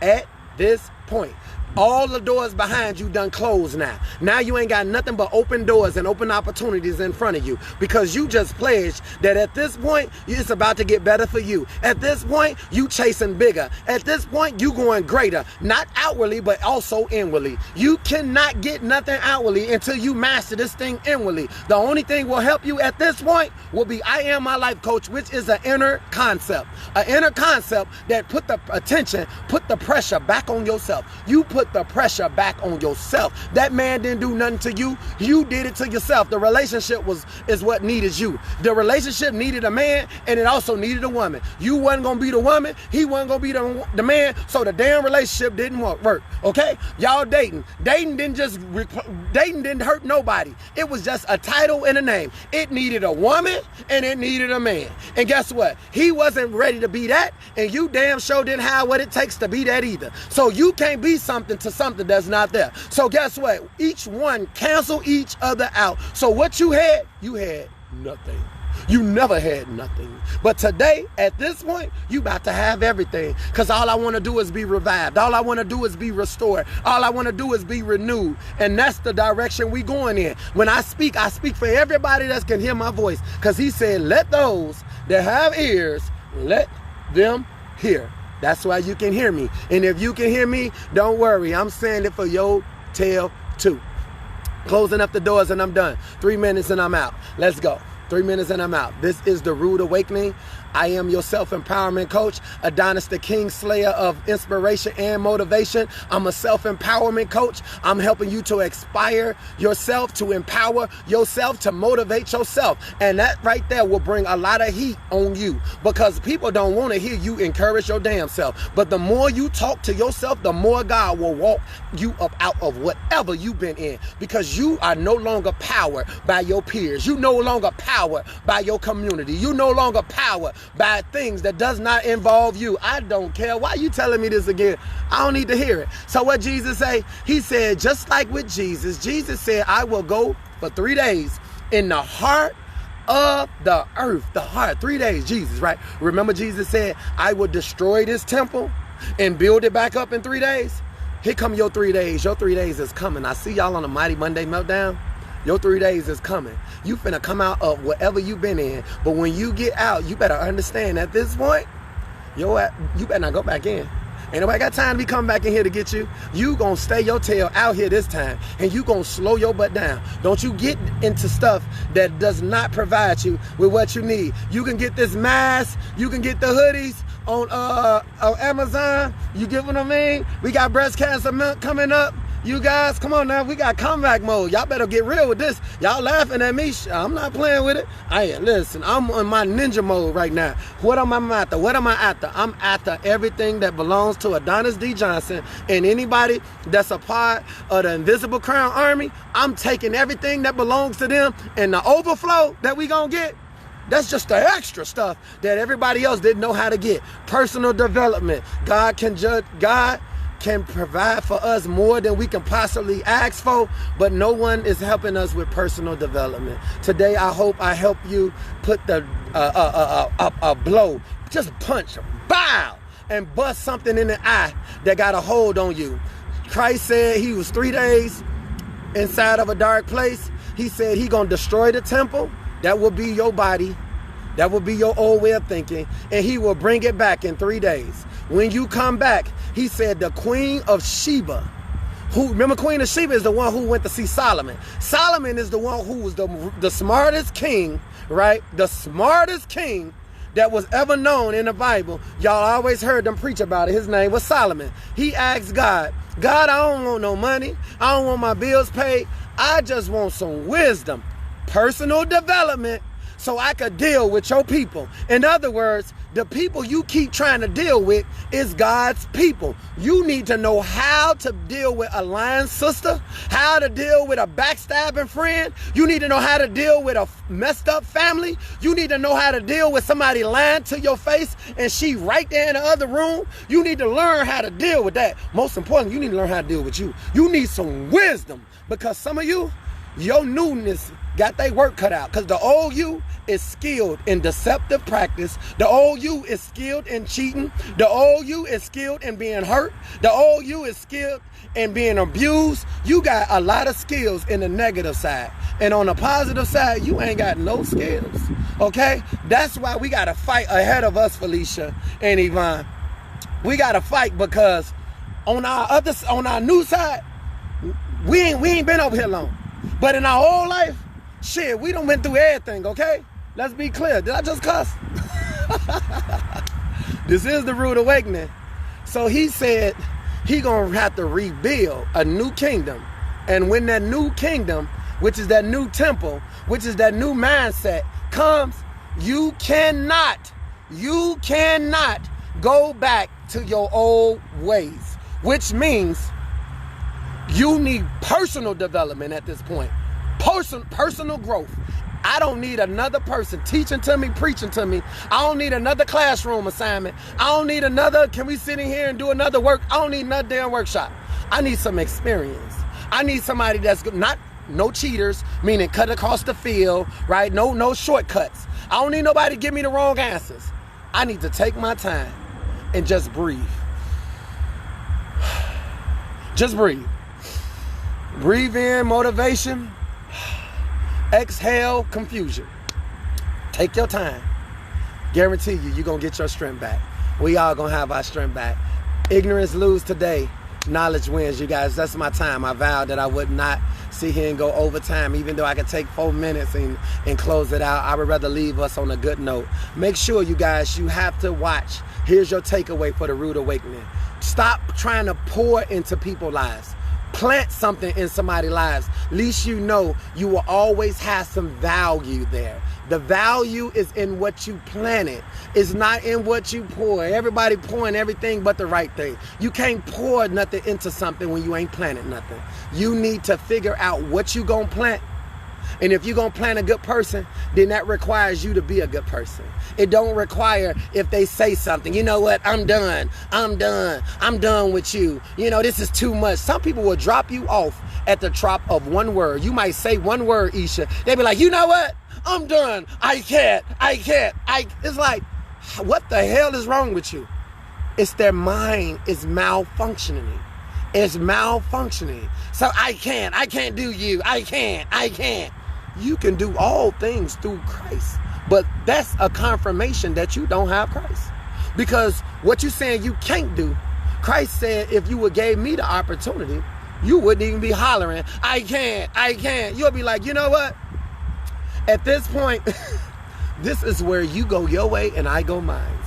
At this point, all the doors behind you done closed now. Now you ain't got nothing but open doors and open opportunities in front of you, because you just pledged that at this point, it's about to get better for you. At this point, you chasing bigger. At this point, you going greater, not outwardly, but also inwardly. You cannot get nothing outwardly until you master this thing inwardly. The only thing will help you at this point will be I Am My Life Coach, which is an inner concept. An inner concept that put the attention, put the pressure back on yourself. You put the pressure back on yourself. That man didn't do nothing to you. You did it to yourself. The relationship is what needed you. The relationship needed a man, and it also needed a woman. You wasn't gonna be the woman. He wasn't gonna be the man. So the damn relationship didn't work. Okay, y'all dating. Dating didn't hurt nobody. It was just a title and a name. It needed a woman and it needed a man. And guess what? He wasn't ready to be that, and you damn sure didn't have what it takes to be that either. So you can't be something to something that's not there. So guess what? Each one cancel each other out. So what you had nothing. You never had nothing. But today, at this point, you about to have everything. Because all I want to do is be revived. All I want to do is be restored. All I want to do is be renewed. And that's the direction we going in. When I speak for everybody that can hear my voice. Because he said, let those that have ears, let them hear. That's why you can hear me. And if you can hear me, don't worry. I'm saying it for your tail too. Closing up the doors and I'm done. 3 minutes and I'm out. Let's go. 3 minutes and I'm out. This is the Rude Awakening. I am your self-empowerment coach, Adonis the King Slayer of inspiration and motivation. I'm a self-empowerment coach. I'm helping you to inspire yourself, to empower yourself, to motivate yourself. And that right there will bring a lot of heat on you, because people don't want to hear you encourage your damn self. But the more you talk to yourself, the more God will walk you up out of whatever you've been in, because you are no longer powered by your peers. You no longer powered by your community. You no longer powered by things that does not involve you. I don't care. Why are you telling me this again? I don't need to hear it. So what Jesus say? He said, just like with Jesus said, I will go for 3 days in the heart of the earth. The heart, 3 days, Jesus, right? Remember Jesus said, I will destroy this temple and build it back up in 3 days. Here come your 3 days. Your 3 days is coming. I see y'all on the Mighty Monday Meltdown. Your 3 days is coming. You finna come out of whatever you been in. But when you get out, you better understand at this point, you better not go back in. Ain't nobody got time to be coming back in here to get you. You gonna stay your tail out here this time, and you gonna slow your butt down. Don't you get into stuff that does not provide you with what you need. You can get this mask, you can get the hoodies on Amazon. You get what I mean? We got breast cancer month coming up. You guys, come on now. We got comeback mode. Y'all better get real with this. Y'all laughing at me. I'm not playing with it. Listen, I'm on my ninja mode right now. What am I after? What am I after? I'm after everything that belongs to Adonis D. Johnson and anybody that's a part of the Invisible Crown Army. I'm taking everything that belongs to them, and the overflow that we gonna get, that's just the extra stuff that everybody else didn't know how to get. Personal development. God can provide for us more than we can possibly ask for, but no one is helping us with personal development. Today, I hope I help you put the a blow, just punch, bow, and bust something in the eye that got a hold on you. Christ said he was 3 days inside of a dark place. He said he gonna destroy the temple. That will be your body. That will be your old way of thinking. And he will bring it back in 3 days. When you come back, he said the Queen of Sheba, remember Queen of Sheba is the one who went to see Solomon. Solomon is the one who was the smartest king, right? The smartest king that was ever known in the Bible. Y'all always heard them preach about it. His name was Solomon. He asked God, I don't want no money. I don't want my bills paid. I just want some wisdom, personal development, so I could deal with your people. In other words, the people you keep trying to deal with is God's people. You need to know how to deal with a lying sister, how to deal with a backstabbing friend. You need to know how to deal with a messed up family. You need to know how to deal with somebody lying to your face and she right there in the other room. You need to learn how to deal with that. Most importantly, you need to learn how to deal with you. You need some wisdom, because some of you, your newness got their work cut out, because the old you is skilled in deceptive practice. The old you is skilled in cheating. The old you is skilled in being hurt. The old you is skilled in being abused. You got a lot of skills in the negative side. And on the positive side, you ain't got no skills. Okay? That's why we got to fight ahead of us, Felicia and Yvonne. We got to fight, because on our new side, we ain't been over here long. But in our whole life, shit, we done went through everything, okay? Let's be clear. Did I just cuss? This is the Rude Awakening. So he said he gonna have to rebuild a new kingdom. And when that new kingdom, which is that new temple, which is that new mindset, comes, you cannot go back to your old ways, which means you need personal development at this point. Personal growth. I don't need another person teaching to me, preaching to me. I don't need another classroom assignment. I don't need another, can we sit in here and do another work? I don't need another damn workshop. I need some experience. I need somebody that's not, no cheaters, meaning cut across the field, right? No shortcuts. I don't need nobody to give me the wrong answers. I need to take my time and just breathe. Just breathe. Breathe in motivation. Exhale confusion. Take your time. Guarantee you're going to get your strength back. We all going to have our strength back. Ignorance lose today. Knowledge wins, you guys. That's my time. I vowed that I would not sit here and go overtime, even though I could take 4 minutes and close it out. I would rather leave us on a good note. Make sure, you guys, you have to watch. Here's your takeaway for the Rude Awakening. Stop trying to pour into people's lives. Plant something in somebody's lives. At least you know you will always have some value there. The value is in what you planted. It's not in what you pour. Everybody pouring everything but the right thing. You can't pour nothing into something when you ain't planted nothing. You need to figure out what you gonna plant. And if you're going to plant a good person, then that requires you to be a good person. It don't require if they say something, you know what, I'm done with you. You know, this is too much. Some people will drop you off at the drop of one word. You might say one word, Isha. They'll be like, you know what, I'm done. I can't. It's like, what the hell is wrong with you? It's their mind is malfunctioning. It's malfunctioning. So I can't do you. I can't. You can do all things through Christ. But that's a confirmation that you don't have Christ. Because what you're saying you can't do, Christ said if you would gave me the opportunity, you wouldn't even be hollering, I can't. You'll be like, you know what? At this point, this is where you go your way and I go mine.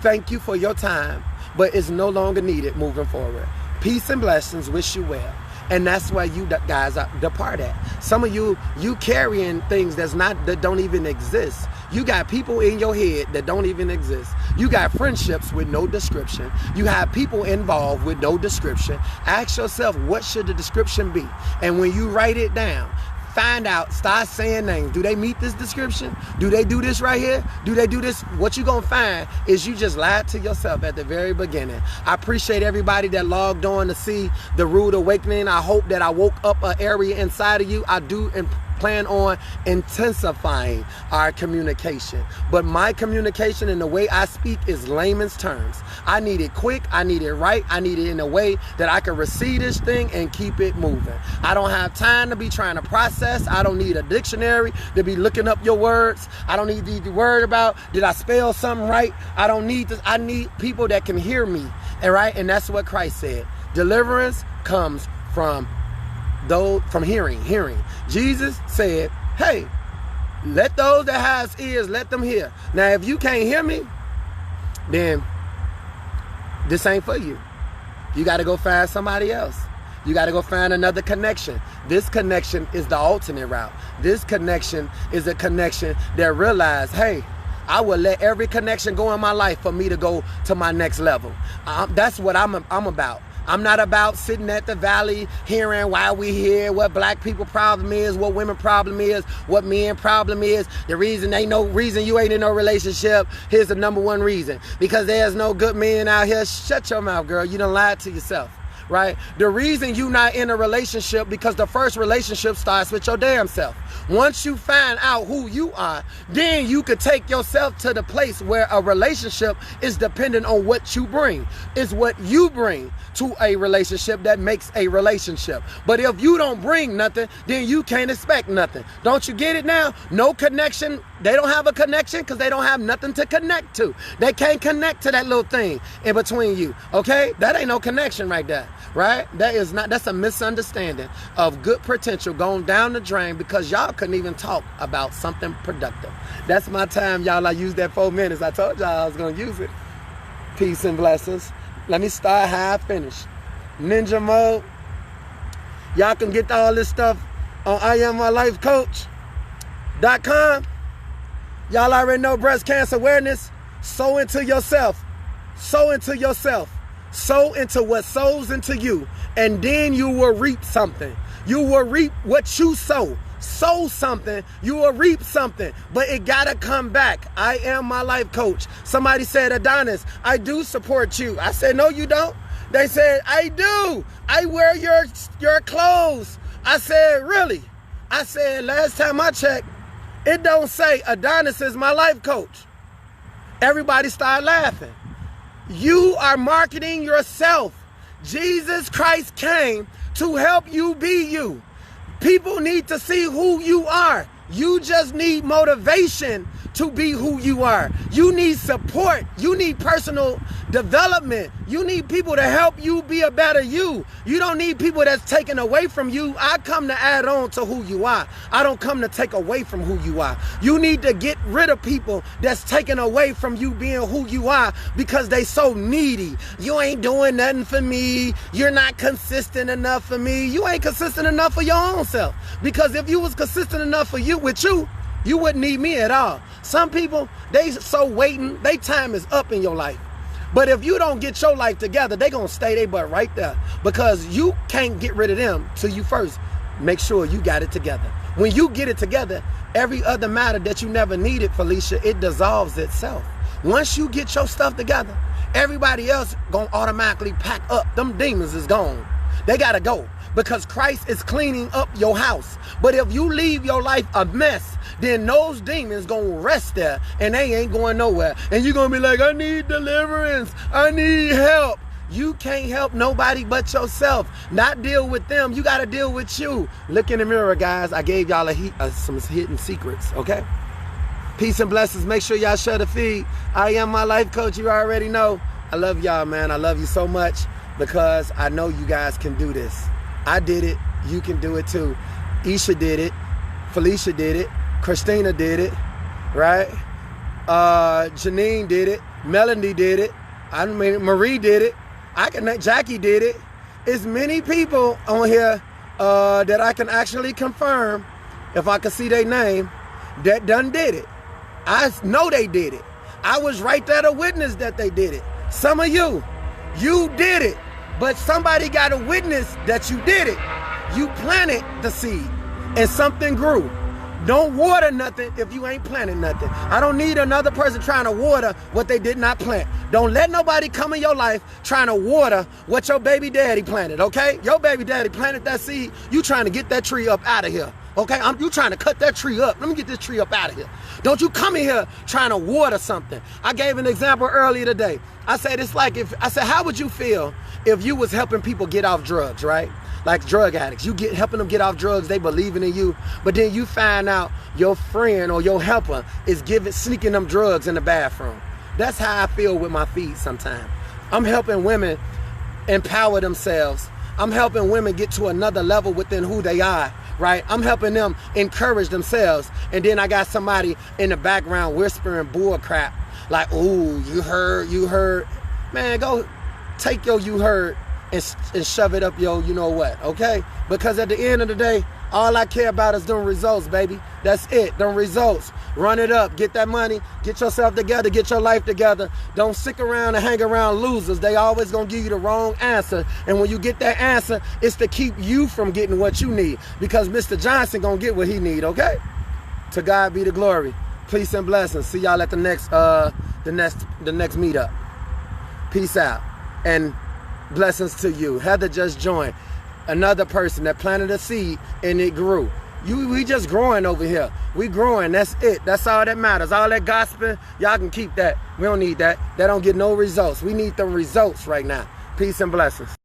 Thank you for your time, but it's no longer needed moving forward. Peace and blessings. Wish you well. And that's why you guys are depart at. Some of you carrying things that don't even exist. You got people in your head that don't even exist. You got friendships with no description. You have people involved with no description. Ask yourself, what should the description be? And when you write it down, find out, start saying names. Do they meet this description? Do they do this right here? Do they do this? What you're going to find is you just lied to yourself at the very beginning. I appreciate everybody that logged on to see the Rude Awakening. I hope that I woke up an area inside of you. I do and plan on intensifying our communication. But my communication and the way I speak is layman's terms. I need it quick. I need it right. I need it in a way that I can receive this thing and keep it moving. I don't have time to be trying to process. I don't need a dictionary to be looking up your words. I don't need to be worried about, did I spell something right? I don't need this. I need people that can hear me. And right? And that's what Christ said. Deliverance comes from hearing. Jesus said, hey, let those that has ears, let them hear. Now, if you can't hear me, then this ain't for you. You got to go find somebody else. You got to go find another connection. This connection is the alternate route. This connection is a connection that realized, hey, I will let every connection go in my life for me to go to my next level. That's what I'm about. I'm not about sitting at the valley hearing why we here, what black people problem is, what women problem is, what men problem is. The reason ain't no reason you ain't in no relationship. Here's the number one reason. Because there's no good men out here. Shut your mouth, girl. You done lied to yourself. Right? The reason you not in a relationship because the first relationship starts with your damn self. Once you find out who you are, then you could take yourself to the place where a relationship is dependent on what you bring. It's what you bring to a relationship that makes a relationship. But if you don't bring nothing, then you can't expect nothing. Don't you get it now? No connection. They don't have a connection because they don't have nothing to connect to. They can't connect to that little thing in between you. Okay? That ain't no connection right there. Right? That's a misunderstanding of good potential going down the drain because y'all couldn't even talk about something productive. That's my time, y'all. I used that 4 minutes. I told y'all I was going to use it. Peace and blessings. Let me start how I finish. Ninja mode. Y'all can get all this stuff on IamMyLifeCoach.com. Y'all already know breast cancer awareness. Sow into yourself. Sow into yourself. Sow into what sows into you, and then you will reap something. You will reap what you sow. Sow something, you will reap something, but it gotta come back. I am my life coach. Somebody said, Adonis, I do support you. I said, no, you don't. They said, I do. I wear your clothes. I said, really? I said, last time I checked, it don't say Adonis is my life coach. Everybody started laughing. You are marketing yourself. Jesus Christ came to help you be you. People need to see who you are. You just need motivation to be who you are. You need support. You need personal development. You need people to help you be a better you. You don't need people that's taken away from you. I come to add on to who you are. I don't come to take away from who you are. You need to get rid of people that's taken away from you being who you are because they so needy. You ain't doing nothing for me. You're not consistent enough for me. You ain't consistent enough for your own self. Because if you was consistent enough for you with you wouldn't need me at all. Some people, they so waiting, their time is up in your life. But if you don't get your life together, they gonna stay their butt right there because you can't get rid of them till you first make sure you got it together. When you get it together, every other matter that you never needed, Felicia, it dissolves itself. Once you get your stuff together, everybody else gonna automatically pack up. Them demons is gone. They gotta go because Christ is cleaning up your house. But if you leave your life a mess, then those demons gonna rest there and they ain't going nowhere. And you're gonna be like, I need deliverance. I need help. You can't help nobody but yourself. Not deal with them. You gotta deal with you. Look in the mirror, guys. I gave y'all some hidden secrets, okay? Peace and blessings. Make sure y'all share the feed. I am my life coach. You already know. I love y'all, man. I love you so much because I know you guys can do this. I did it. You can do it too. Isha did it. Felicia did it. Christina did it, right? Janine did it. Melanie did it. I mean, Marie did it. Jackie did it. it's many people on here that I can actually confirm, if I can see their name, that done did it. I know they did it. I was right there to witness that they did it. Some of you did it, but somebody got to witness that you did it. You planted the seed and something grew. Don't water nothing if you ain't planting nothing. I don't need another person trying to water what they did not plant. Don't let nobody come in your life trying to water what your baby daddy planted, okay? Your baby daddy planted that seed. You trying to get that tree up out of here, okay? You trying to cut that tree up. Let me get this tree up out of here. Don't you come in here trying to water something. I gave an example earlier today. I said, it's like how would you feel if you was helping people get off drugs, right? Like drug addicts, helping them get off drugs, they believing in you, but then you find out your friend or your helper is sneaking them drugs in the bathroom. That's how I feel with my feed sometimes. I'm helping women empower themselves. I'm helping women get to another level within who they are, right? I'm helping them encourage themselves. And then I got somebody in the background whispering bull crap, like, ooh, you heard. Man, go take your you heard and shove it up your you know what, okay? Because at the end of the day, all I care about is them results, baby. That's it, them results. Run it up, get that money, get yourself together, get your life together. Don't stick around and hang around losers. They always gonna give you the wrong answer. And when you get that answer, it's to keep you from getting what you need. Because Mr. Johnson gonna get what he need, okay? To God be the glory. Peace and blessings. See y'all at the next meetup. Peace out. And blessings to you. Heather just joined. Another person that planted a seed and it grew. We just growing over here. We growing. That's it. That's all that matters. All that gossiping, y'all can keep that. We don't need that. That don't get no results. We need them results right now. Peace and blessings.